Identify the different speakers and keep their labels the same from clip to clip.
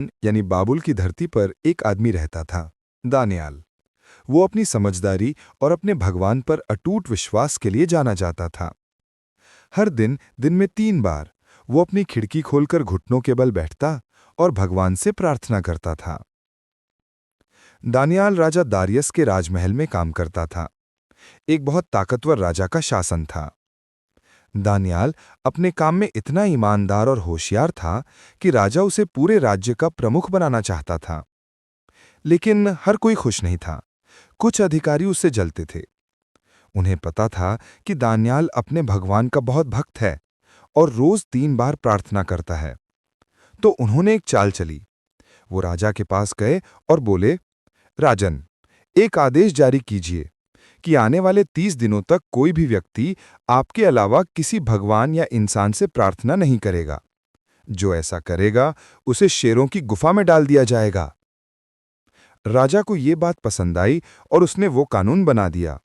Speaker 1: यानी बाबुल की धरती पर एक आदमी रहता था, दानियाल। वो अपनी समझदारी और अपने भगवान पर अटूट विश्वास के लिए जाना जाता था। हर दिन दिन में 3 बार वो अपनी खिड़की खोलकर घुटनों के बल बैठता और भगवान से प्रार्थना करता था। दानियाल राजा दारियस के राजमहल में काम करता था। एक बहुत ताकतवर राजा का शासन था। दानियाल अपने काम में इतना ईमानदार और होशियार था कि राजा उसे पूरे राज्य का प्रमुख बनाना चाहता था। लेकिन हर कोई खुश नहीं था। कुछ अधिकारी उससे जलते थे। उन्हें पता था कि दानियाल अपने भगवान का बहुत भक्त है और रोज 3 बार प्रार्थना करता है। तो उन्होंने एक चाल चली। वो राजा के पास गए और बोले, राजन, एक आदेश जारी कीजिए कि आने वाले 30 दिनों तक कोई भी व्यक्ति आपके अलावा किसी भगवान या इंसान से प्रार्थना नहीं करेगा। जो ऐसा करेगा उसे शेरों की गुफा में डाल दिया जाएगा। राजा को ये बात पसंद आई और उसने वो कानून बना दिया।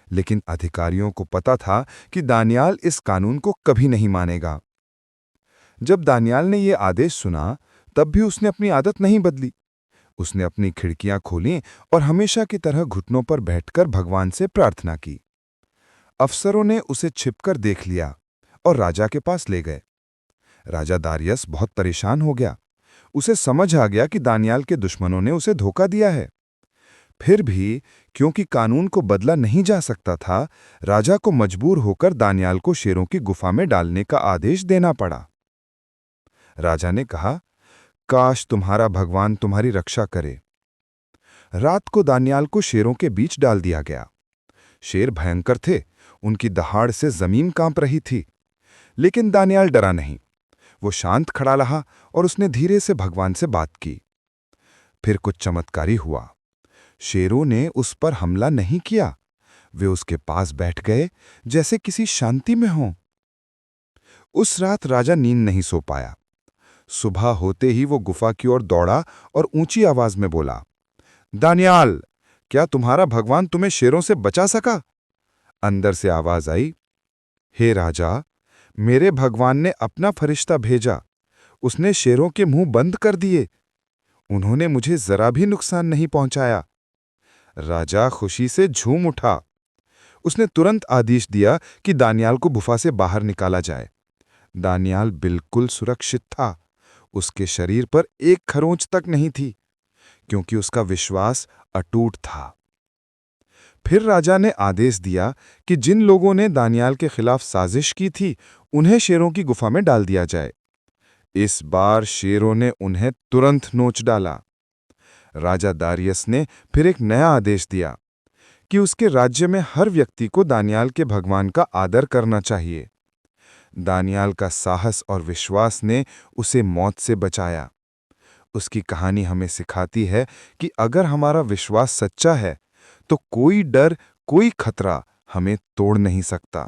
Speaker 1: लेकिन अधिकारियों को पता था कि दानियाल इस कानून को कभी नहीं मानेगा। जब दानियाल ने यह आदेश सुना, तब भी उसने अपनी आदत नहीं बदली। उसने अपनी खिड़कियां खोलीं और हमेशा की तरह घुटनों पर बैठकर भगवान से प्रार्थना की। अफसरों ने उसे छिपकर देख लिया और राजा के पास ले गए। राजा दारियस बहुत परेशान हो गया। उसे समझ आ गया कि दानियाल के दुश्मनों ने उसे धोखा दिया है। फिर भी क्योंकि कानून को बदला नहीं जा सकता था, राजा को मजबूर होकर दानियाल को शेरों की गुफा में डालने का आदेश देना पड़ा। राजा ने कहा, काश तुम्हारा भगवान तुम्हारी रक्षा करे। रात को दानियाल को शेरों के बीच डाल दिया गया। शेर भयंकर थे, उनकी दहाड़ से जमीन कांप रही थी। लेकिन दानियाल डरा नहीं। वो शांत खड़ा रहा और उसने धीरे से भगवान से बात की। फिर कुछ चमत्कारी हुआ। शेरों ने उस पर हमला नहीं किया। वे उसके पास बैठ गए जैसे किसी शांति में हों। उस रात राजा नींद नहीं सो पाया। सुबह होते ही वो गुफा की ओर दौड़ा और ऊंची आवाज में बोला, दानियाल, क्या तुम्हारा भगवान तुम्हें शेरों से बचा सका? अंदर से आवाज आई, हे राजा, मेरे भगवान ने अपना फरिश्ता भेजा। उसने शेरों के मुंह बंद कर दिए। उन्होंने मुझे जरा भी नुकसान नहीं पहुंचाया। राजा खुशी से झूम उठा। उसने तुरंत आदेश दिया कि दानियाल को गुफा से बाहर निकाला जाए। दानियाल बिल्कुल सुरक्षित था। उसके शरीर पर एक खरोंच तक नहीं थी, क्योंकि उसका विश्वास अटूट था। फिर राजा ने आदेश दिया कि जिन लोगों ने दानियाल के खिलाफ साजिश की थी, उन्हें शेरों की गुफा में डाल दिया जाए। इस बार शेरों ने उन्हें तुरंत नोच डाला। राजा दारियस ने फिर एक नया आदेश दिया कि उसके राज्य में हर व्यक्ति को दानियाल के भगवान का आदर करना चाहिए। दानियाल का साहस और विश्वास ने उसे मौत से बचाया। उसकी कहानी हमें सिखाती है कि अगर हमारा विश्वास सच्चा है, तो कोई डर, कोई खतरा हमें तोड़ नहीं सकता।